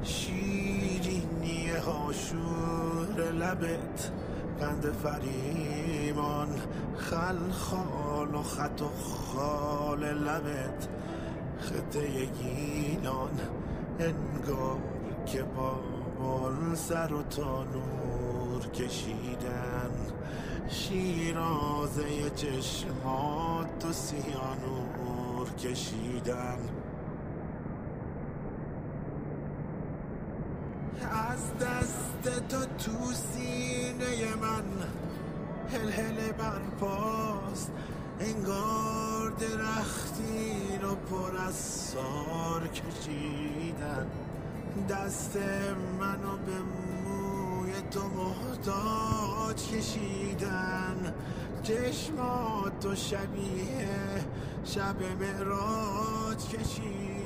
شیرینی هاشور لبت، قند فریمان خلخال و خط و خال لبت، خطه گینان انگار که با بال سر و تا نور کشیدن، شیرازه چشمات و سیانور کشیدن. از دست تو تو سینه من هلهله برپاست، انگار درختی رو پر از سار کشیدن، دست منو به موی تو محتاج کشیدن، چشماتو شبیه شب معراج کشیدن.